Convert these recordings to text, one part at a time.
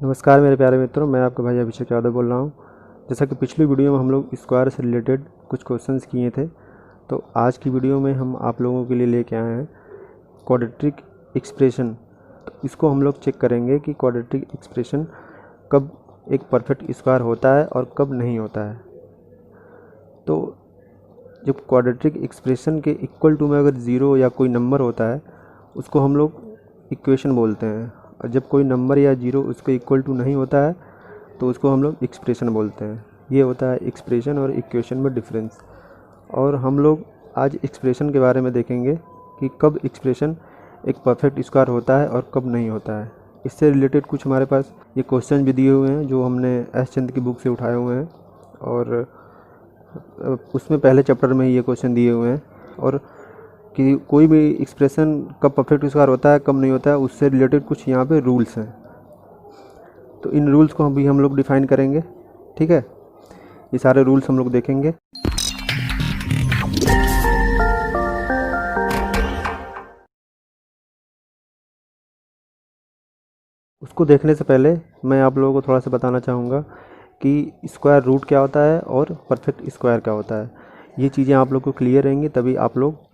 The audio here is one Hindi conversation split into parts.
नमस्कार मेरे प्यारे मित्रों, मैं आपका भाई अभिषेक यादव बोल रहा हूँ। जैसा कि पिछली वीडियो में हम लोग स्क्वायर से रिलेटेड कुछ क्वेश्चंस किए थे, तो आज की वीडियो में हम आप लोगों के लिए लेके आए हैं क्वाड्रेटिक एक्सप्रेशन। तो इसको हम लोग चेक करेंगे कि क्वाड्रेटिक एक्सप्रेशन कब एक परफेक्ट स्क्वायर होता है और कब नहीं होता है। तो जब क्वाड्रेटिक एक्सप्रेशन के इक्वल टू में अगर ज़ीरो या कोई नंबर होता है उसको हम लोग इक्वेशन बोलते हैं, और जब कोई नंबर या जीरो उसके इक्वल टू नहीं होता है तो उसको हम लोग एक्सप्रेशन बोलते हैं। ये होता है एक्सप्रेशन और इक्वेशन में डिफरेंस। और हम लोग आज एक्सप्रेशन के बारे में देखेंगे कि कब एक्सप्रेशन एक परफेक्ट स्क्वायर होता है और कब नहीं होता है। इससे रिलेटेड कुछ हमारे पास ये क्वेश्चन भी दिए हुए हैं जो हमने एस चंद की बुक से उठाए हुए हैं, और उसमें पहले चैप्टर में ही ये क्वेश्चन दिए हुए हैं। और कि कोई भी एक्सप्रेशन कब परफेक्ट स्क्वायर होता है कब नहीं होता है उससे रिलेटेड कुछ यहाँ पे रूल्स हैं। तो इन रूल्स को अभी हम लोग डिफाइन करेंगे, ठीक है। ये सारे रूल्स हम लोग देखेंगे। उसको देखने से पहले मैं आप लोगों को थोड़ा सा बताना चाहूँगा कि स्क्वायर रूट क्या होता है और परफेक्ट स्क्वायर क्या होता है। ये चीज़ें आप लोग को क्लियर रहेंगी, तभी आप लोग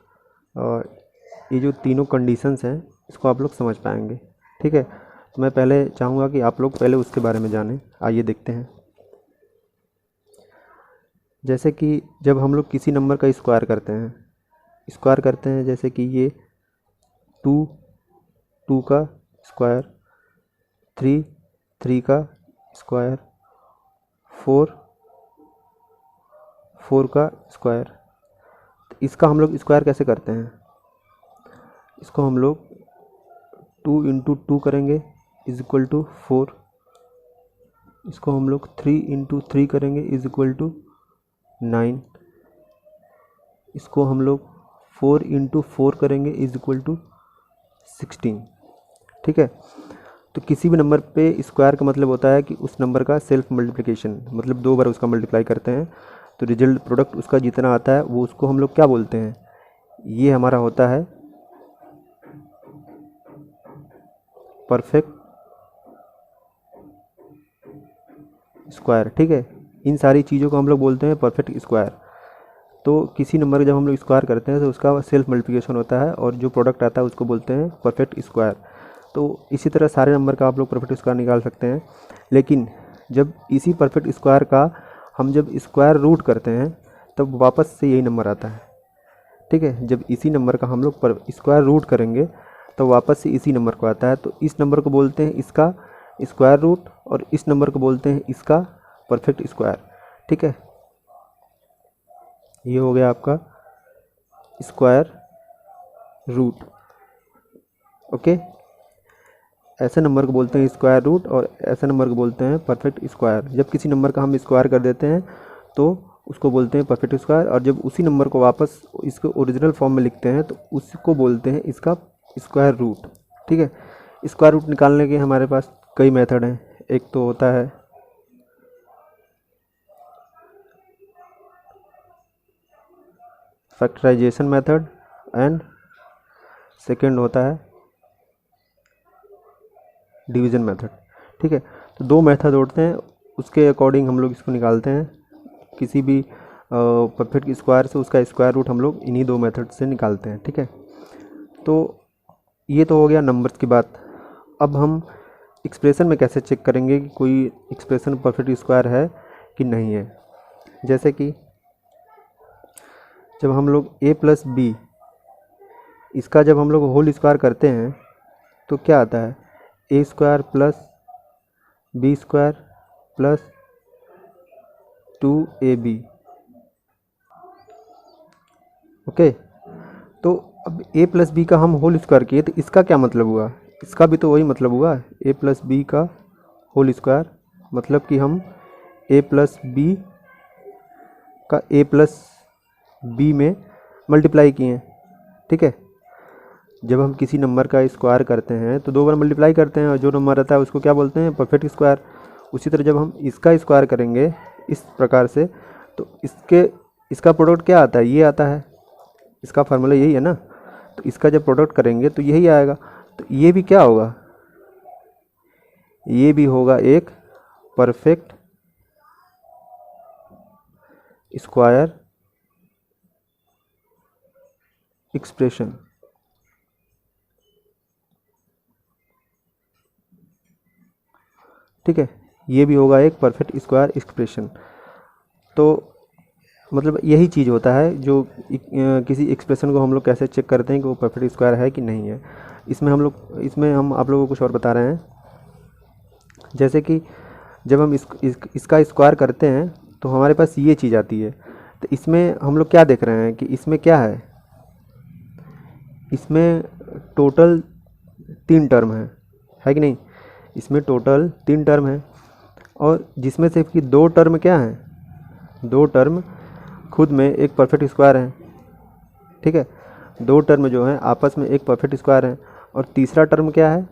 ये जो तीनों कंडीशंस हैं इसको आप लोग समझ पाएंगे, ठीक है। तो मैं पहले चाहूँगा कि आप लोग पहले उसके बारे में जानें। आइए देखते हैं। जैसे कि जब हम लोग किसी नंबर का स्क्वायर करते हैं, जैसे कि ये 2 का स्क्वायर, 3 का स्क्वायर, 4 का स्क्वायर। तो इसका हम लोग स्क्वायर कैसे करते हैं? इसको हम लोग 2 इंटू 2 करेंगे इज इक्वल टू 4। इसको हम लोग 3 इंटू 3 करेंगे इज इक्वल टू 9। इसको हम लोग 4 इंटू 4 करेंगे इज इक्वल टू 16, ठीक है। तो किसी भी नंबर पे स्क्वायर का मतलब होता है कि उस नंबर का सेल्फ मल्टीप्लिकेशन, मतलब 2 बार उसका मल्टीप्लाई करते हैं तो रिजल्ट प्रोडक्ट उसका जितना आता है वो उसको हम लोग क्या बोलते हैं? ये हमारा होता है परफेक्ट स्क्वायर, ठीक है। इन सारी चीज़ों को हम लोग बोलते हैं परफेक्ट स्क्वायर। तो किसी नंबर का जब हम लोग स्क्वायर करते हैं तो उसका सेल्फ मल्टीप्लिकेशन होता है और जो प्रोडक्ट आता है उसको बोलते हैं परफेक्ट स्क्वायर। तो इसी तरह सारे नंबर का आप लोग परफेक्ट स्क्वायर निकाल सकते हैं। लेकिन जब इसी परफेक्ट स्क्वायर का हम जब स्क्वायर रूट करते हैं तब वापस से यही नंबर आता है, ठीक है। जब इसी नंबर का हम लोग स्क्वायर रूट करेंगे तो वापस से इसी नंबर को आता है। तो इस नंबर को बोलते हैं इसका स्क्वायर रूट और इस नंबर को बोलते हैं इसका परफेक्ट स्क्वायर, ठीक है। ये हो गया आपका स्क्वायर रूट, ओके। ऐसे नंबर को बोलते हैं स्क्वायर रूट और ऐसे नंबर को बोलते हैं परफेक्ट स्क्वायर। जब किसी नंबर का हम स्क्वायर कर देते हैं तो उसको बोलते हैं परफेक्ट स्क्वायर, और जब उसी नंबर को वापस इसके ओरिजिनल फॉर्म में लिखते हैं तो उसको बोलते हैं इसका स्क्वायर रूट, ठीक है। स्क्वायर रूट निकालने के हमारे पास कई मेथड हैं। एक तो होता है फैक्टराइजेशन मेथड एंड सेकंड होता है डिवीज़न मेथड, ठीक है। तो 2 मेथड होते हैं, उसके अकॉर्डिंग हम लोग इसको निकालते हैं। किसी भी परफेक्ट स्क्वायर से उसका स्क्वायर रूट हम लोग इन्हीं 2 मेथड से निकालते हैं, ठीक है। तो ये तो हो गया नंबर्स की बात। अब हम एक्सप्रेशन में कैसे चेक करेंगे कि कोई एक्सप्रेशन परफेक्ट स्क्वायर है कि नहीं है। जैसे कि जब हम लोग a प्लस बी, इसका जब हम लोग होल स्क्वायर करते हैं तो क्या आता है? A square plus B square plus 2ab, okay. तो अब a प्लस बी का हम होल स्क्वायर किए तो इसका क्या मतलब हुआ? इसका भी तो वही मतलब हुआ, a प्लस बी का होल स्क्वायर, मतलब कि हम a प्लस बी का a प्लस बी में मल्टीप्लाई किए, ठीक है। जब हम किसी नंबर का स्क्वायर करते हैं तो 2 बार मल्टीप्लाई करते हैं और जो नंबर रहता है उसको क्या बोलते हैं? Perfect square. उसी तरह जब हम इसका स्क्वायर करेंगे इस प्रकार से तो इसका प्रोडक्ट क्या आता है? ये आता है। इसका फार्मूला यही है ना, तो इसका जब प्रोडक्ट करेंगे तो यही आएगा। तो ये भी क्या होगा? ये भी होगा एक परफेक्ट स्क्वायर एक्सप्रेशन। ठीक है, ये भी होगा एक परफेक्ट स्क्वायर एक्सप्रेशन। तो मतलब यही चीज़ होता है जो किसी एक्सप्रेशन को हम लोग कैसे चेक करते हैं कि वो परफेक्ट स्क्वायर है कि नहीं है। इसमें हम आप लोगों को कुछ और बता रहे हैं। जैसे कि जब हम इसका स्क्वायर करते हैं तो हमारे पास ये चीज़ आती है। तो इसमें हम लोग क्या देख रहे हैं कि इसमें क्या है, इसमें टोटल 3 टर्म है कि नहीं। इसमें टोटल 3 टर्म है और जिसमें से कि 2 टर्म क्या हैं, 2 टर्म खुद में एक परफेक्ट स्क्वायर है। ठीक है, 2 टर्म जो हैं आपस में एक परफेक्ट स्क्वायर है। और तीसरा टर्म क्या है,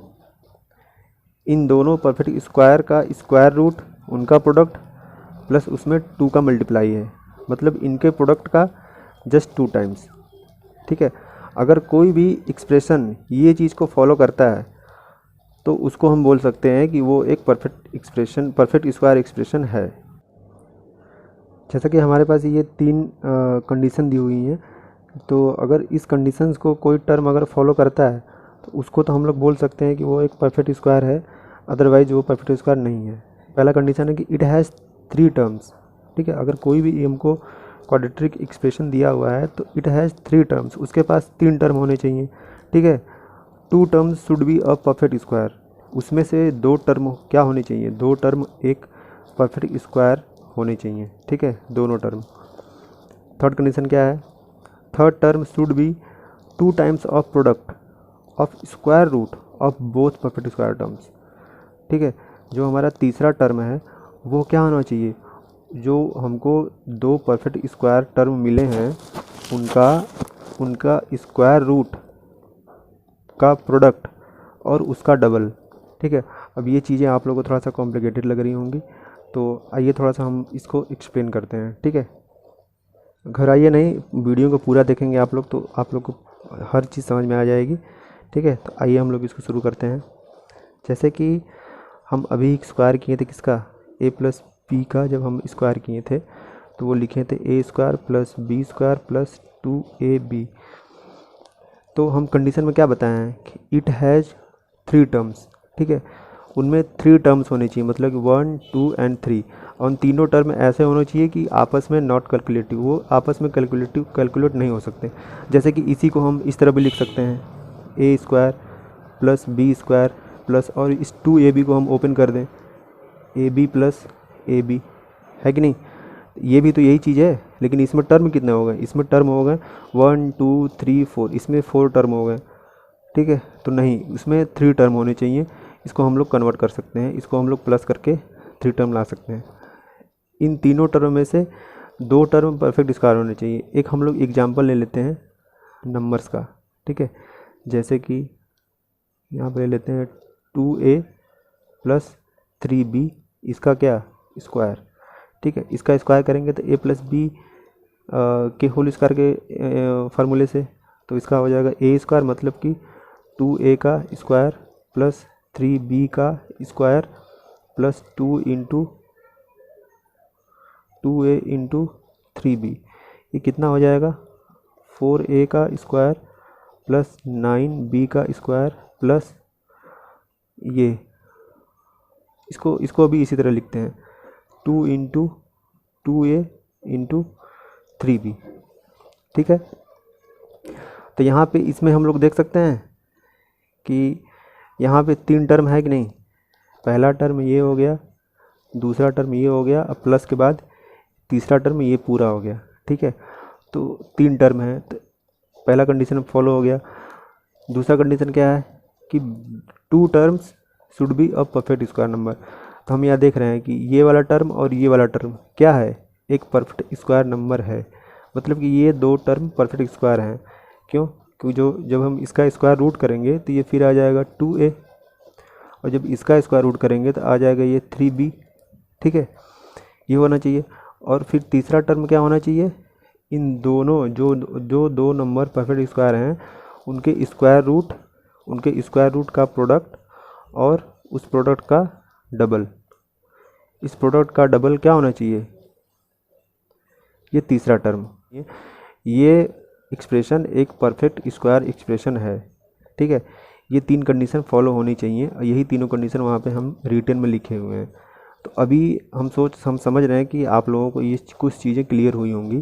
इन दोनों परफेक्ट स्क्वायर का स्क्वायर रूट, उनका प्रोडक्ट प्लस उसमें 2 का मल्टीप्लाई है, मतलब इनके प्रोडक्ट का जस्ट 2 टाइम्स। ठीक है, अगर कोई भी एक्सप्रेशन ये चीज़ को फॉलो करता है तो उसको हम बोल सकते हैं कि वो एक परफेक्ट स्क्वायर एक्सप्रेशन है। जैसा कि हमारे पास ये 3 कंडीशन दी हुई हैं, तो अगर इस कंडीशंस को कोई टर्म अगर फॉलो करता है तो उसको तो हम लोग बोल सकते हैं कि वो एक परफेक्ट स्क्वायर है, अदरवाइज वो परफेक्ट स्क्वायर नहीं है। पहला कंडीशन है कि इट हैज़ 3 टर्म्स। ठीक है, अगर कोई भी हमको क्वाड्रेटिक एक्सप्रेशन दिया हुआ है तो इट हैज़ 3 टर्म्स, उसके पास 3 टर्म होने चाहिए। ठीक है, 2 terms should be a perfect square, उसमें से 2 टर्म क्या होने चाहिए, 2 टर्म एक परफेक्ट स्क्वायर होने चाहिए। ठीक है, दोनों टर्म। थर्ड कंडीशन क्या है, third term should be 2 times of product of square root of both perfect square terms. ठीक है, जो हमारा तीसरा टर्म है वो क्या होना चाहिए, जो हमको 2 परफेक्ट स्क्वायर टर्म मिले हैं उनका स्क्वायर रूट का प्रोडक्ट और उसका डबल। ठीक है, अब ये चीज़ें आप लोगों को थोड़ा सा कॉम्प्लिकेटेड लग रही होंगी, तो आइए थोड़ा सा हम इसको एक्सप्लेन करते हैं। ठीक है, घर आइए नहीं, वीडियो को पूरा देखेंगे आप लोग तो आप लोग को हर चीज़ समझ में आ जाएगी। ठीक है, तो आइए हम लोग इसको शुरू करते हैं। जैसे कि हम अभी स्क्वायर किए थे किसका, a प्लस बी का, जब हम स्क्वायर किए थे तो वो लिखे थे a square plus B square plus 2ab। तो हम कंडीशन में क्या बताए हैं कि इट हैज़ 3 टर्म्स। ठीक है, उनमें 3 टर्म्स होने चाहिए, मतलब 1, 2 एंड 3। और तीनों टर्म ऐसे होने चाहिए कि आपस में नॉट कैलकुलेटिव, वो आपस में कैलकुलेट नहीं हो सकते। जैसे कि इसी को हम इस तरह भी लिख सकते हैं, a square plus B square plus, और इस 2ab को हम ओपन कर दें, ab प्लस ab, है कि नहीं। ये भी तो यही चीज़ है, लेकिन इसमें टर्म कितने हो गए, इसमें टर्म हो गए 1, 2, 3, 4, इसमें 4 टर्म हो गए। ठीक है, तो नहीं, इसमें 3 टर्म होने चाहिए। इसको हम लोग कन्वर्ट कर सकते हैं, इसको हम लोग प्लस करके 3 टर्म ला सकते हैं। इन तीनों टर्म में से 2 टर्म परफेक्ट स्क्वायर होने चाहिए। एक हम लोग एग्जांपल ले लेते हैं नंबर्स का। ठीक है, जैसे कि यहाँ पर ले लेते हैं 2a प्लस 3b, इसका क्या स्क्वायर। ठीक है, इसका स्क्वायर करेंगे तो a प्लस बी के होल स्क्वायर के फार्मूले से, तो इसका हो जाएगा a स्क्वायर, मतलब कि 2a का स्क्वायर प्लस 3b का square plus 2a into 3b। ये कितना हो जाएगा, 4a का स्क्वायर प्लस 9b का स्क्वायर प्लस ये, इसको भी इसी तरह लिखते हैं, 2 इंटू 2a इंटू 3b। ठीक है, तो यहाँ पे इसमें हम लोग देख सकते हैं कि यहाँ पे 3 टर्म है कि नहीं। पहला टर्म ये हो गया, दूसरा टर्म ये हो गया, अब प्लस के बाद तीसरा टर्म ये पूरा हो गया। ठीक है, तो 3 टर्म है, तो पहला कंडीशन फॉलो हो गया। दूसरा कंडीशन क्या है कि 2 terms should be a perfect square number. तो हम यहाँ देख रहे हैं कि ये वाला टर्म और ये वाला टर्म क्या है, एक परफेक्ट स्क्वायर नंबर है, मतलब कि ये 2 टर्म परफेक्ट स्क्वायर हैं। क्यों, क्योंकि जब हम इसका स्क्वायर रूट करेंगे तो ये फिर आ जाएगा 2a, और जब इसका स्क्वायर रूट करेंगे तो आ जाएगा ये 3b। ठीक है, ये होना चाहिए। और फिर तीसरा टर्म क्या होना चाहिए, इन दोनों जो 2 नंबर परफेक्ट स्क्वायर हैं उनके स्क्वायर रूट का प्रोडक्ट और उस प्रोडक्ट का डबल, इस प्रोडक्ट का डबल क्या होना चाहिए, ये तीसरा टर्म। ये एक्सप्रेशन एक परफेक्ट स्क्वायर एक्सप्रेशन है, ठीक है। ये तीन कंडीशन फॉलो होनी चाहिए और यही तीनों कंडीशन वहाँ पे हम रिटन में लिखे हुए हैं। तो अभी हम समझ रहे हैं कि आप लोगों को ये कुछ चीज़ें क्लियर हुई होंगी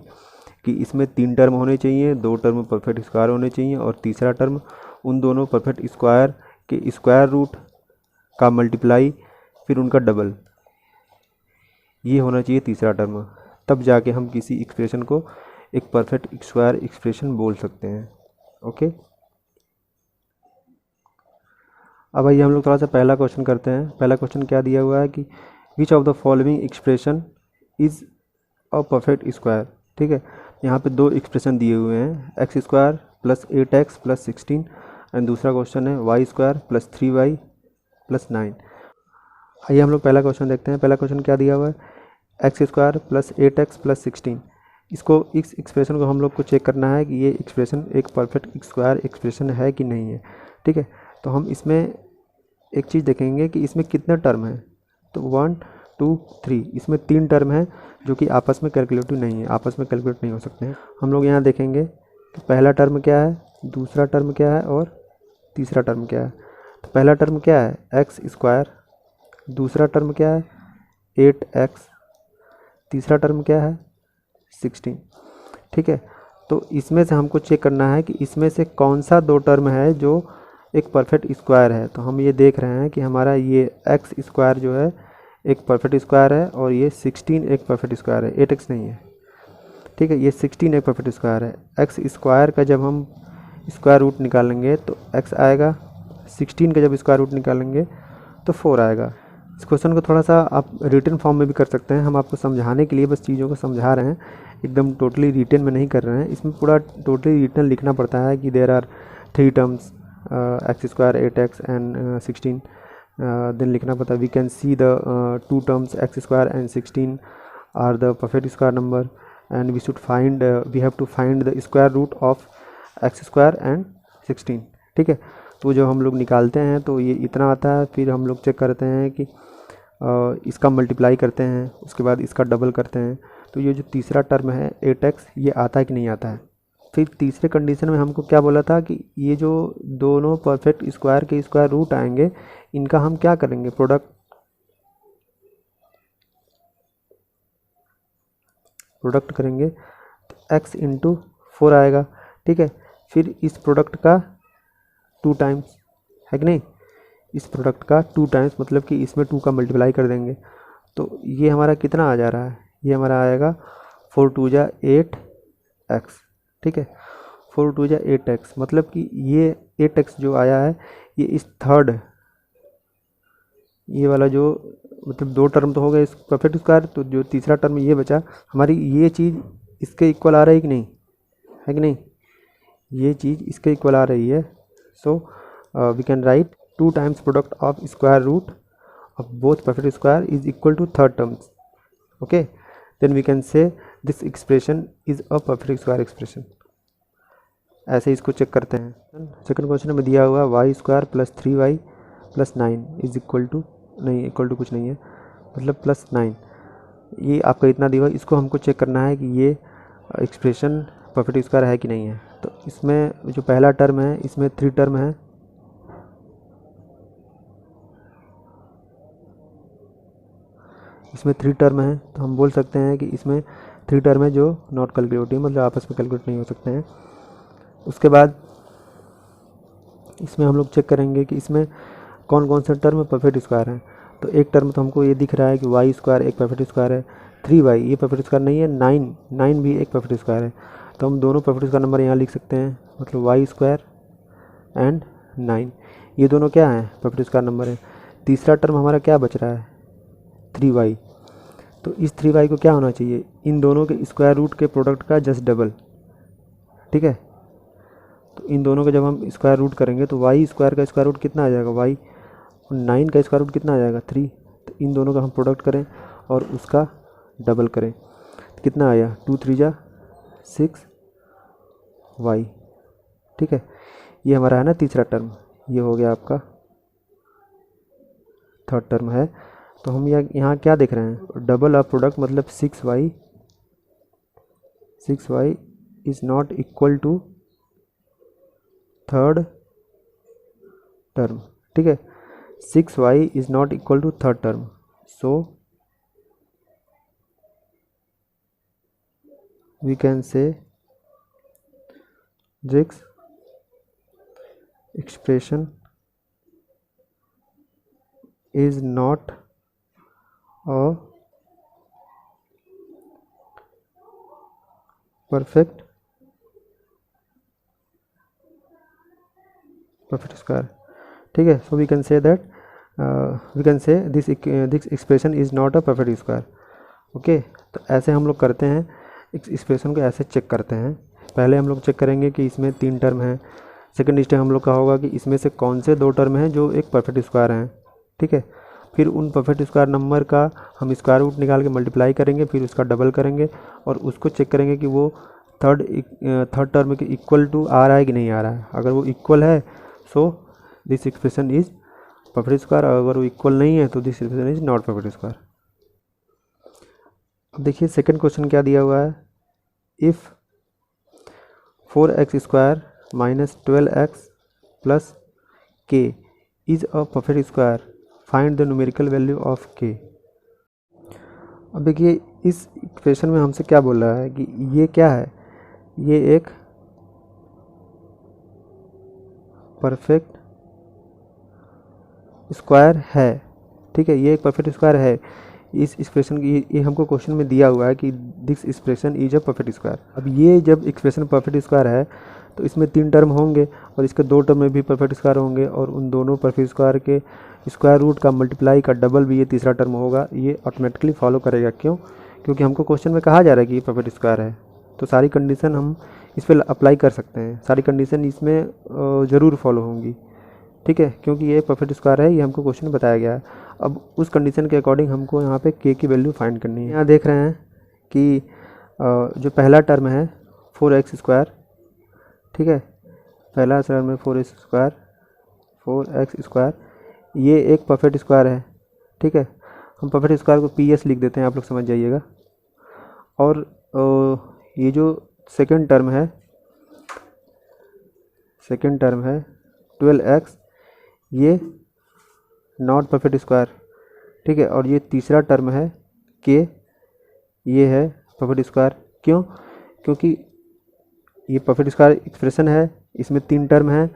कि इसमें तीन टर्म होने चाहिए, दो टर्म परफेक्ट स्क्वायर होने चाहिए और तीसरा टर्म उन दोनों परफेक्ट स्क्वायर के स्क्वायर रूट का मल्टीप्लाई फिर उनका डबल, ये होना चाहिए तीसरा टर्म। तब जाके हम किसी एक्सप्रेशन को एक परफेक्ट स्क्वायर एक्सप्रेशन बोल सकते हैं। ओके, अब आइए हम लोग थोड़ा सा पहला क्वेश्चन करते हैं। पहला क्वेश्चन क्या दिया हुआ है कि which of the following expression is a perfect square, ठीक है। यहाँ पे दो एक्सप्रेशन दिए हुए हैं, X square plus 8x plus 16 and दूसरा क्वेश्चन है Y square plus 3y plus 9। आइए हम लोग पहला क्वेश्चन देखते हैं। पहला क्वेश्चन क्या दिया हुआ है, x square plus 8x plus 16। इस एक्सप्रेशन को हम लोग को चेक करना है कि ये एक्सप्रेशन एक परफेक्ट स्क्वायर एक्सप्रेशन है कि नहीं है, ठीक है। तो हम इसमें एक चीज़ देखेंगे कि इसमें कितने टर्म हैं। तो 1 2 3, इसमें तीन टर्म हैं जो कि आपस में कैलकुलेटिव नहीं है, आपस में कैलकुलेट नहीं हो सकते हैं। हम लोग यहाँ देखेंगे कि पहला टर्म क्या है, दूसरा टर्म क्या है और तीसरा टर्म क्या है। तो पहला टर्म क्या है, एक्स स्क्वायर, दूसरा टर्म क्या है 8x, तीसरा टर्म क्या है 16, ठीक है। तो इसमें से हमको चेक करना है कि इसमें से कौन सा दो टर्म है जो एक परफेक्ट स्क्वायर है। तो हम ये देख रहे हैं कि हमारा ये एक्स स्क्वायर जो है एक परफेक्ट स्क्वायर है और ये 16 एक परफेक्ट स्क्वायर है, 8x नहीं है, ठीक है। ये 16 एक परफेक्ट स्क्वायर है। एक्स स्क्वायर का जब हम स्क्वायर रूट निकालेंगे तो x आएगा, 16 का जब स्क्वायर रूट निकालेंगे तो 4 आएगा। इस क्वेश्चन को थोड़ा सा आप रिटन फॉर्म में भी कर सकते हैं, हम आपको समझाने के लिए बस चीज़ों को समझा रहे हैं, एकदम टोटली रिटन में नहीं कर रहे हैं। इसमें पूरा टोटली रिटन लिखना पड़ता है कि there are 3 terms X square 8x and 16, then लिखना पड़ता है we can see the 2 terms X square and 16 are the perfect square number and we have to find the square root of X square and 16, ठीक है। तो जो हम लोग निकालते हैं तो ये इतना आता है, फिर हम लोग चेक करते हैं कि इसका मल्टीप्लाई करते हैं, उसके बाद इसका डबल करते हैं। तो ये जो तीसरा टर्म है 8x ये आता है कि नहीं आता है। फिर तीसरे कंडीशन में हमको क्या बोला था कि ये जो दोनों परफेक्ट स्क्वायर के स्क्वायर रूट आएंगे इनका हम क्या करेंगे, प्रोडक्ट करेंगे। तो x इंटू 4 आएगा, ठीक है। फिर इस प्रोडक्ट का 2 टाइम्स है कि नहीं, इस प्रोडक्ट का 2 टाइम्स मतलब कि इसमें 2 का मल्टीप्लाई कर देंगे। तो ये हमारा कितना आ जा रहा है, ये हमारा आएगा 4 2 जा 8x, ठीक है। 4 2 जा 8x मतलब कि ये 8x जो आया है ये इस थर्ड, ये वाला जो मतलब दो टर्म तो हो गए इस परफेक्ट स्क्वायर, तो जो तीसरा टर्म ये बचा हमारी, ये चीज़ इसके इक्वल आ रही है कि नहीं, है कि नहीं, ये चीज़ इसके इक्वल आ रही है। So we can write 2 times product of square root of both perfect square is equal to third terms, okay. Then we can say this expression is a perfect square expression. ऐसे इसको चेक करते हैं। सेकंड क्वेश्चन में दिया हुआ Y square plus 3y plus 9 is equal to, नहीं इक्वल टू कुछ नहीं है, मतलब प्लस 9, ये आपका इतना दिया हुआ, इसको हमको चेक करना है कि ये एक्सप्रेशन परफेक्ट स्क्वायर है कि नहीं है। तो इसमें जो पहला टर्म है इसमें 3 टर्म है, इसमें 3 टर्म है, तो हम बोल सकते हैं कि इसमें 3 टर्म है जो नॉट कैलकुलेटिव, मतलब आपस में कैलकुलेट नहीं हो सकते हैं। उसके बाद इसमें हम लोग चेक करेंगे कि इसमें कौन कौन से टर्म परफेक्ट स्क्वायर हैं। तो एक टर्म तो हमको ये दिख रहा है कि वाई स्क्वायर एक परफेक्ट स्क्वायर है, 3y ये परफेक्ट स्क्वायर नहीं है, 9 भी एक परफेक्ट स्क्वायर है। तो हम दोनों परफेक्ट स्क्वायर नंबर यहाँ लिख सकते हैं, मतलब वाई स्क्वायर एंड 9 ये दोनों क्या हैं, परफेक्ट स्क्वायर नंबर है। तीसरा टर्म हमारा क्या बच रहा है 3y, तो इस 3y को क्या होना चाहिए, इन दोनों के स्क्वायर रूट के प्रोडक्ट का जस्ट डबल, ठीक है। तो इन दोनों का जब हम स्क्वायर रूट करेंगे तो वाई स्क्वायर का स्क्वायर रूट कितना आ जाएगा वाई, और 9 का स्क्वायर रूट कितना आ जाएगा 3। तो इन दोनों का हम प्रोडक्ट करें और उसका डबल करें तो कितना आया 2 3 जा 6y, ठीक है। ये हमारा है ना तीसरा टर्म, ये हो गया आपका थर्ड टर्म है। तो हम यहाँ क्या देख रहे हैं, डबल ऑफ प्रोडक्ट मतलब 6y is not equal to third term, ठीक है। 6y is not equal to third term, so we can say this expression is not a perfect square, ठीक है। so we can say that this expression is not a perfect square, okay. तो ऐसे हम लोग करते हैं, एक्सप्रेशन को ऐसे चेक करते हैं। पहले हम लोग चेक करेंगे कि इसमें 3 टर्म हैं। सेकंड स्टेप हम लोग का होगा कि इसमें से कौन से 2 टर्म हैं जो एक परफेक्ट स्क्वायर हैं, ठीक है। फिर उन परफेक्ट स्क्वायर नंबर का हम स्क्वायर रूट निकाल के मल्टीप्लाई करेंगे, फिर उसका डबल करेंगे और उसको चेक करेंगे कि वो थर्ड टर्म के इक्वल टू आ रहा है कि नहीं आ रहा है। अगर वो इक्वल है so this expression is perfect square, अगर वो इक्वल नहीं है तो this expression is not perfect square. अब देखिए सेकंड क्वेश्चन क्या दिया हुआ है, if 4x square minus 12x plus k is a perfect square, find the numerical value of k। अब देखिए इस इक्वेशन में हमसे क्या बोल रहा है कि ये क्या है, ये एक परफेक्ट स्क्वायर है, ठीक है। ये एक परफेक्ट स्क्वायर है। इस एक्सप्रेशन की ये हमको क्वेश्चन में दिया हुआ है कि this expression is a perfect square. अब ये जब एक्सप्रेशन परफेक्ट स्क्वायर है तो इसमें 3 टर्म होंगे और इसके 2 टर्म में भी परफेक्ट स्क्वायर होंगे और उन दोनों परफेक्ट स्क्वायर के स्क्वायर रूट का मल्टीप्लाई का डबल भी ये तीसरा टर्म होगा। ये ऑटोमेटिकली फॉलो करेगा, क्यों? क्योंकि हमको क्वेश्चन में कहा जा रहा है कि ये परफेक्ट स्क्वायर है, तो सारी कंडीशन हम इस पर अप्लाई कर सकते हैं। सारी कंडीशन इसमें ज़रूर फॉलो होंगी, ठीक है, क्योंकि ये परफेक्ट स्क्वायर है, ये हमको क्वेश्चन में बताया गया है। अब उस कंडीशन के अकॉर्डिंग हमको यहाँ पे k की वैल्यू फाइंड करनी है। यहाँ देख रहे हैं कि जो पहला टर्म है 4x स्क्वायर, ठीक है, पहला टर्म है 4x स्क्वायर, ये एक परफेक्ट स्क्वायर है, ठीक है। हम परफेक्ट स्क्वायर को PS लिख देते हैं, आप लोग समझ जाइएगा। और ये जो सेकंड टर्म है 12x, ये नॉट परफेक्ट स्क्वायर, ठीक है। और ये तीसरा टर्म है k, ये है परफेक्ट स्क्वायर। क्यों? क्योंकि ये परफेक्ट स्क्वायर एक्सप्रेशन है, इसमें 3 टर्म है,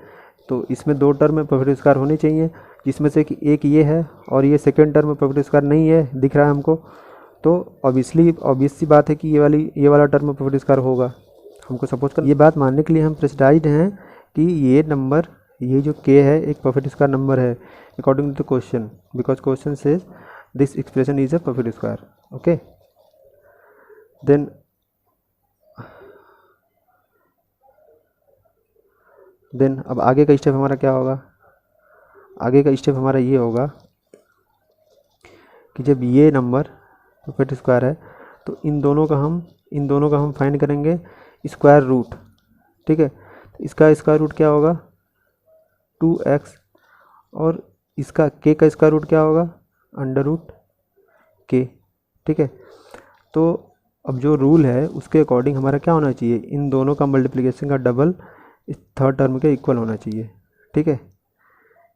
तो इसमें 2 टर्म में परफेक्ट स्क्वायर होने चाहिए, जिसमें से कि एक ये है और ये सेकंड टर्म में परफेक्ट स्क्वायर नहीं है, दिख रहा है हमको। तो ऑब्वियस सी बात है कि ये वाला टर्म में परफेक्ट स्क्वायर होगा। हमको सपोज कर ये बात मानने के लिए हम प्रेसिडाइज्ड हैं कि ये नंबर, ये जो k है एक परफेक्ट स्क्वायर नंबर है according to the question, because question says this expression is a perfect square, okay. Then अब आगे का स्टेप हमारा क्या होगा? आगे का स्टेप हमारा ये होगा कि जब ये नंबर परफेक्ट स्क्वायर है तो इन दोनों का हम फाइंड करेंगे स्क्वायर रूट, ठीक है। तो इसका स्क्वायर रूट क्या होगा? 2x, और इसका k का स्क्वायर रूट क्या होगा? अंडर रूट k, ठीक है। तो अब जो रूल है उसके अकॉर्डिंग हमारा क्या होना चाहिए? इन दोनों का मल्टीप्लिकेशन का डबल इस थर्ड टर्म के इक्वल होना चाहिए, ठीक है।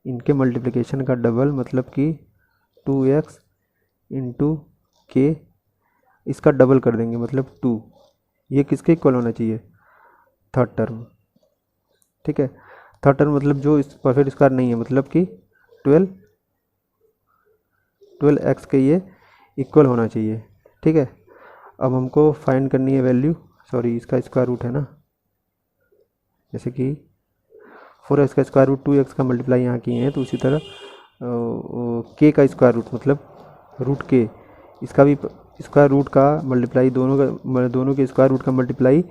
इनके मल्टीप्लिकेशन का डबल मतलब कि 2x इंटू k, इसका डबल कर देंगे मतलब 2, ये किसके इक्वल होना चाहिए? थर्ड टर्म, ठीक है। थर्ड टर्म मतलब जो इस परफेक्ट स्क्वायर नहीं है, मतलब कि 12x के ये इक्वल होना चाहिए, ठीक है। अब हमको फाइंड करनी है वैल्यू, सॉरी इसका स्क्वायर रूट है ना, जैसे कि 4x का स्क्वायर रूट 2x का मल्टीप्लाई यहाँ किए हैं, तो उसी तरह k का स्क्वायर रूट मतलब रूट k, इसका भी स्क्वायर रूट का मल्टीप्लाई, दोनों के स्क्वायर रूट का multiply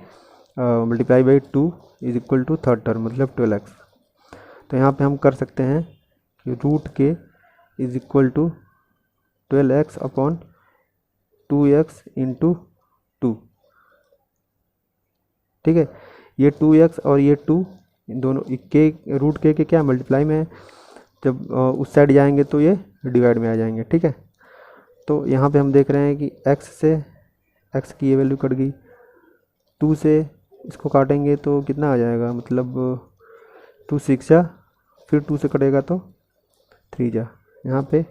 by 2 is equal to third term मतलब 12x। तो यहाँ पे हम कर सकते हैं कि root k is equal to 12x upon 2x into 2, ठीक है। ये 2x और ये 2 दोनों k रूट k के क्या मल्टीप्लाई में है, जब उस साइड जाएंगे तो ये डिवाइड में आ जाएंगे, ठीक है। तो यहाँ पे हम देख रहे हैं कि x की ये वैल्यू कट गई, 2 से इसको काटेंगे तो कितना आ जाएगा, मतलब 2 6 जा, फिर 2 से कटेगा तो 3 जा। यहाँ पे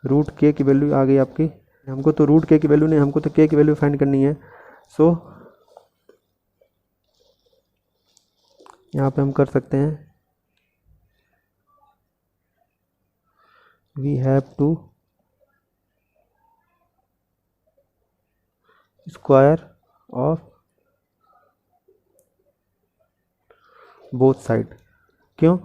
रूट k की वैल्यू आ गई आपकी। हमको तो रूट k की वैल्यू नहीं, हमको तो k की वैल्यू फाइंड करनी है। सो यहाँ पे हम कर सकते हैं, we have to square of both side. क्यों?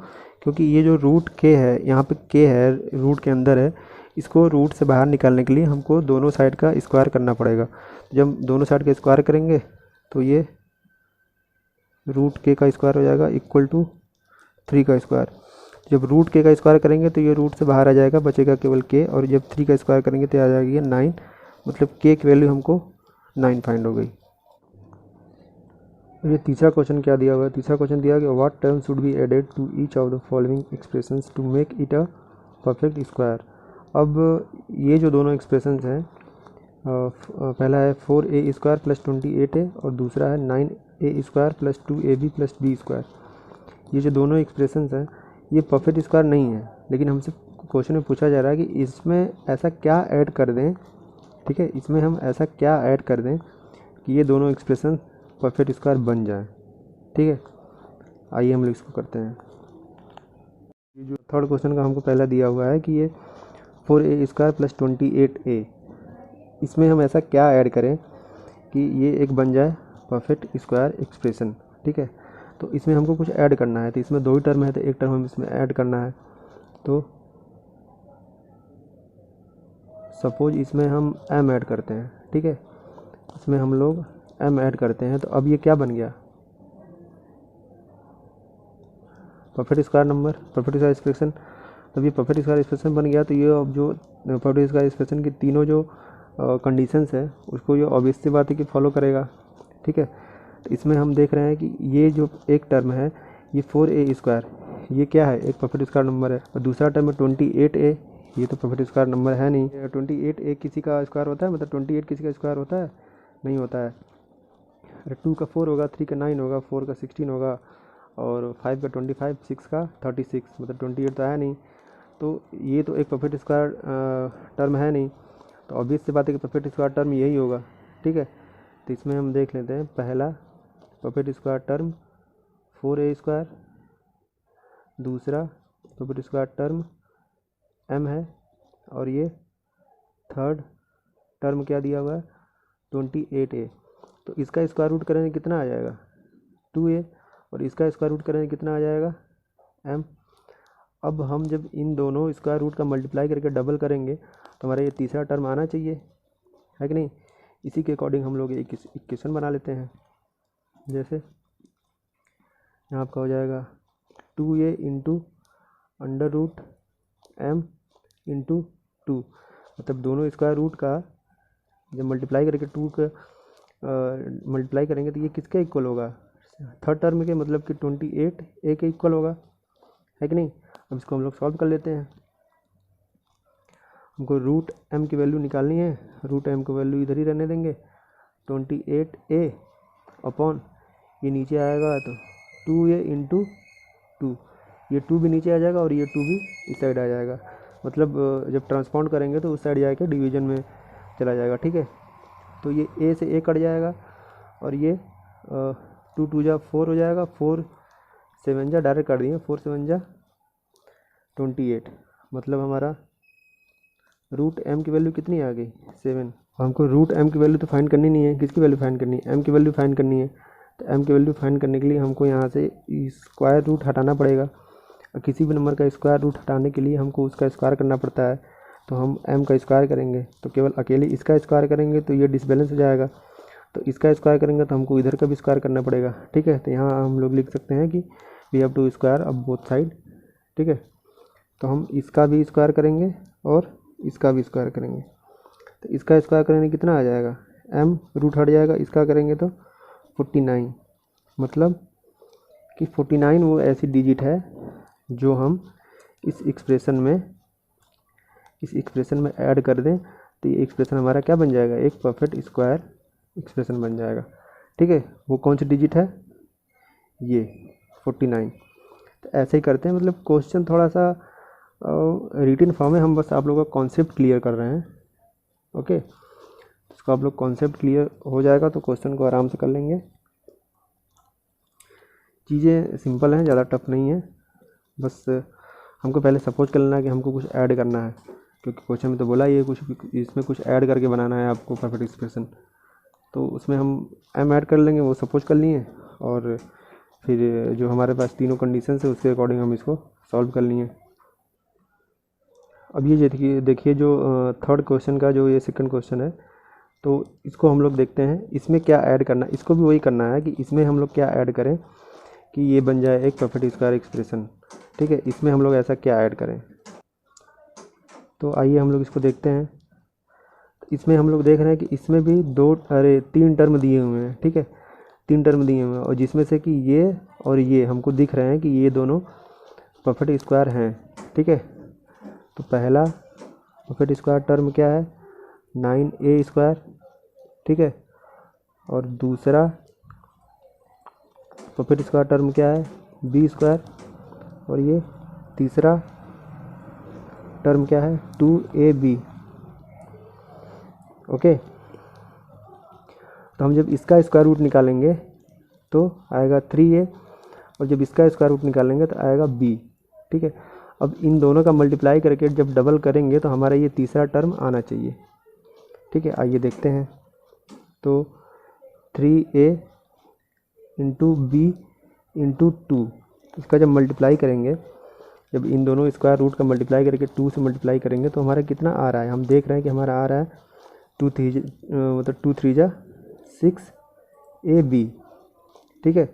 क्योंकि ये जो रूट k है, यहाँ पे k है रूट के अंदर है, इसको रूट से बाहर निकालने के लिए हमको दोनों साइड का स्क्वायर करना पड़ेगा। जब दोनों साइड का स्क्वायर करेंगे तो ये रूट k का स्क्वायर हो जाएगा इक्वल टू 3 का स्क्वायर। जब रूट k का स्क्वायर करेंगे तो ये रूट से बाहर आ जाएगा, बचेगा केवल k, और जब 3 का स्क्वायर करेंगे तो आ जाएगी 9, मतलब k की वैल्यू हमको 9 फाइंड हो गई। ये तीसरा क्वेश्चन क्या दिया हुआ है? तीसरा क्वेश्चन दिया गया, what term should be added to each of the following expressions to make it a perfect square. अब ये जो दोनों एक्सप्रेशंस हैं, पहला है 4a स्क्वायर प्लस 28a और दूसरा है 9a square plus 2ab plus b square. ये जो दोनों एक्सप्रेशंस हैं ये परफेक्ट स्क्वायर नहीं है, लेकिन हमसे क्वेश्चन में पूछा जा रहा है कि इसमें ऐसा क्या ऐड कर दें, ठीक है, इसमें हम ऐसा क्या ऐड कर दें कि ये दोनों एक्सप्रेशन परफेक्ट स्क्वायर बन जाए। ठीक है, आइए हम लोग इसको करते हैं। ये जो थर्ड क्वेश्चन का हमको पहला दिया हुआ है कि ये 4a स्क्वायर प्लस 28a, इसमें हम ऐसा क्या ऐड करें कि ये एक बन जाए परफेक्ट स्क्वायर एक्सप्रेशन। ठीक है, तो इसमें हमको कुछ ऐड करना है, तो इसमें 2 ही टर्म है तो एक टर्म हम इसमें ऐड करना है। तो सपोज इसमें हम m ऐड करते हैं, ठीक है, इसमें हम लोग m ऐड करते हैं, तो अब ये क्या बन गया, perfect square number, perfect square expression. तब ये परफेक्ट स्क्वायर एक्सप्रेशन बन गया, तो ये अब जो परफेक्ट स्क्वायर एक्सप्रेशन की तीनों जो कंडीशंस है उसको ये ऑब्वियस सी बात है कि फॉलो करेगा। ठीक है, तो इसमें हम देख रहे हैं कि ये जो एक टर्म है ये 4a स्क्वायर, ये क्या है, एक परफेक्ट स्क्वायर नंबर है, और दूसरा टर्म है 28a, ये तो परफेक्ट स्क्वायर नंबर है नहीं। 28a किसी का स्क्वायर होता है, मतलब 28 किसी का स्क्वायर होता है, नहीं होता है। अरे 2 का 4 होगा, 3 का 9 होगा, 4 का 16 होगा, और 5 का 25, 6 का 36, मतलब 28 तो है नहीं। तो ये तो एक परफेक्ट स्क्वायर टर्म है नहीं, तो ऑब्वियस सी बात है कि परफेक्ट स्क्वायर टर्म यही होगा। ठीक है, तो इसमें हम देख लेते हैं, पहला perfect square term 4a square, दूसरा परफेक्ट स्क्वायर टर्म m है, और ये थर्ड टर्म क्या दिया हुआ है 28a। तो इसका स्क्वायर रूट करेंगे कितना आ जाएगा 2a, और इसका स्क्वायर रूट करेंगे कितना आ जाएगा m। अब हम जब इन दोनों स्क्वायर रूट का मल्टीप्लाई करके डबल करेंगे तो हमारा ये तीसरा टर्म आना चाहिए, है कि नहीं। इसी के अकॉर्डिंग हम लोग एक इक्वेशन बना लेते हैं। जैसे यहाँ आपका हो जाएगा 2a into under root m into 2, मतलब दोनों स्क्वायर रूट का जब मल्टीप्लाई करके 2 का मल्टीप्लाई करेंगे तो ये किसके इक्वल होगा, थर्ड टर्म के, मतलब कि 28a के इक्वल होगा, है कि नहीं। अब इसको हम लोग सॉल्व कर लेते हैं। हमको रूट m की वैल्यू निकालनी है, रूट m की वैल्यू इधर ही रहने देंगे, 28a अपॉन ये नीचे आएगा तो 2a इंटू 2, ये 2 भी नीचे आ जाएगा और ये 2 भी इस साइड आ जाएगा, मतलब जब ट्रांसपाउंड करेंगे तो उस साइड जाके डिवीजन में चला जाएगा। ठीक है, तो ये a से a कट जाएगा, और ये 2 2 जा 4 हो जाएगा, 4 7 जा डायरेक्ट काट दिए, 4 7 जा 28, मतलब हमारा रूट m की वैल्यू कितनी आ गई 7। हमको रूट m की वैल्यू तो फाइंड करनी नहीं है, किसकी वैल्यू फाइंड करनी है, m की वैल्यू फाइंड करनी है। तो m की वैल्यू फाइंड करने के लिए हमको यहाँ से स्क्वायर रूट हटाना पड़ेगा, और किसी भी नंबर का स्क्वायर रूट हटाने के लिए हमको उसका स्क्वायर करना पड़ता है। तो हम m का स्क्वायर करेंगे तो केवल अकेले इसका स्क्वायर करेंगे तो ये डिसबैलेंस हो जाएगा, तो इसका स्क्वायर करेंगे तो हमको इधर का भी स्क्वायर करना पड़ेगा। ठीक है, तो यहाँ हम लोग लिख सकते हैं कि we have to square of both side. ठीक है, तो हम इसका भी स्क्वायर करेंगे और इसका भी स्क्वायर करेंगे, तो इसका स्क्वायर करेंगे कितना आ जाएगा, m रूट हट जाएगा, इसका करेंगे तो 49, मतलब कि 49 वो ऐसी डिजिट है जो हम इस एक्सप्रेशन में इस एक्सप्रेशन में ऐड कर दें तो ये एक्सप्रेशन हमारा क्या बन जाएगा, एक परफेक्ट स्क्वायर एक्सप्रेशन बन जाएगा। ठीक है, वो कौन सी डिजिट है, ये 49। तो ऐसे ही करते हैं, मतलब क्वेश्चन थोड़ा सा रिटन फॉर्म है, हम बस आप लोगों का कॉन्सेप्ट क्लियर कर रहे हैं। ओके, इसको आप लोग कॉन्सेप्ट क्लियर हो जाएगा तो क्वेश्चन को आराम से कर लेंगे। चीज़ें सिंपल हैं, ज़्यादा टफ नहीं है। बस हमको पहले सपोज कर लेना है कि हमको कुछ ऐड करना है, क्योंकि क्वेश्चन में तो बोला ये कुछ इसमें कुछ ऐड करके बनाना है आपको परफेक्ट एक्सप्रेशन। तो उसमें हम एम ऐड कर लेंगे, वो सपोज कर लिए, और फिर जो हमारे पास तीनों कंडीशन है उसके अकॉर्डिंग हम इसको सॉल्व कर लिए। अब ये देखिए जो थर्ड क्वेश्चन का जो ये सेकंड क्वेश्चन है, तो इसको हम लोग देखते हैं इसमें क्या ऐड करना है। इसको भी वही करना है कि इसमें हम लोग क्या ऐड करें कि ये बन जाए एक परफेक्ट स्क्वायर एक्सप्रेशन। ठीक है, इसमें हम लोग ऐसा क्या ऐड करें, तो आइए हम लोग इसको देखते हैं। इसमें हम लोग देख रहे हैं कि इसमें भी तीन टर्म दिए हुए हैं। ठीक है, 3 टर्म दिए हुए हैं, और जिसमें से कि ये और ये हमको दिख रहे हैं कि ये दोनों परफेक्ट स्क्वायर हैं। ठीक है, तो पहला परफेक्ट स्क्वायर टर्म क्या है, 9a स्क्वायर। ठीक है, और दूसरा परफेक्ट स्क्वायर टर्म क्या है, b स्क्वायर। और ये तीसरा टर्म क्या है, 2ab। ओके, तो हम जब इसका स्क्वायर रूट निकालेंगे तो आएगा 3a, और जब इसका स्क्वायर रूट निकालेंगे तो आएगा b। ठीक है, अब इन दोनों का मल्टीप्लाई करके जब डबल करेंगे तो हमारा ये तीसरा टर्म आना चाहिए। ठीक है, आइए देखते हैं। तो 3a इंटू बी इंटू 2, इसका जब मल्टीप्लाई करेंगे, जब इन दोनों स्क्वायर रूट का मल्टीप्लाई करके 2 से मल्टीप्लाई करेंगे तो हमारा कितना आ रहा है, हम देख रहे हैं कि हमारा आ रहा है 2 3 जा 6ab। ठीक है,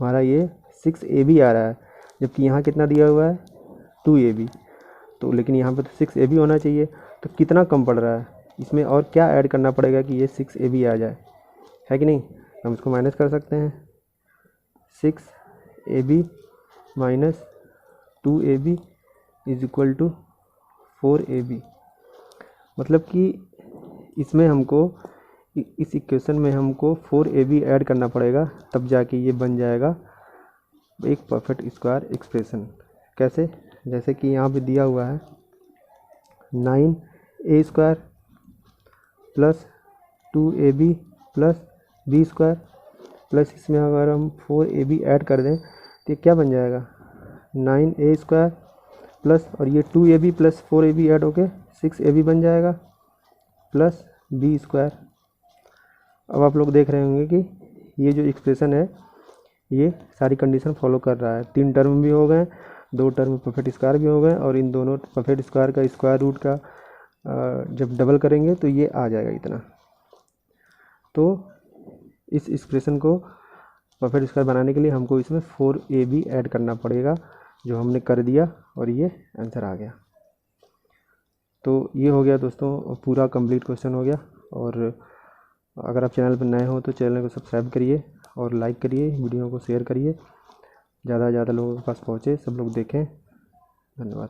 हमारा ये 6ab आ रहा है, जबकि यहाँ कितना दिया हुआ है 2ab। तो लेकिन यहाँ पे तो 6ab होना चाहिए, तो कितना कम पड़ रहा है, इसमें और क्या ऐड करना पड़ेगा कि ये 6ab आ जाए, है कि नहीं। हम इसको माइनस कर सकते हैं, 6ab minus 2ab is equal to 4ab। मतलब कि इसमें हमको इस इक्वेशन में हमको 4ab ऐड करना पड़ेगा, तब जाके ये बन जाएगा एक परफेक्ट स्क्वायर एक्सप्रेशन। कैसे, जैसे कि यहाँ पे दिया हुआ है 9a square plus 2ab plus b square, plus इसमें अगर हम 4ab ऐड कर दें तो ये क्या बन जाएगा, 9a स्क्वायर प्लस, और ये 2ab प्लस 4ab ऐड होके 6ab बन जाएगा, प्लस b स्क्वायर। अब आप लोग देख रहे होंगे कि ये जो एक्सप्रेशन है ये सारी कंडीशन फॉलो कर रहा है। 3 टर्म भी हो गए, 2 टर्म परफेक्ट स्क्वायर भी हो गए, और इन दोनों परफेक्ट स्क्वायर का स्क्वायर रूट का जब डबल करेंगे तो ये आ जाएगा इतना। तो इस एक्सप्रेशन को परफेक्ट स्क्वायर बनाने के लिए हमको इसमें 4ab ऐड करना पड़ेगा, जो हमने कर दिया, और ये आंसर आ गया। तो ये हो गया दोस्तों, पूरा कंप्लीट क्वेश्चन हो गया। और अगर आप चैनल पर नए हो तो चैनल को सब्सक्राइब करिए और लाइक करिए, वीडियो को शेयर करिए, ज़्यादा से ज़्यादा लोगों के पास पहुँचे, सब लोग देखें। धन्यवाद।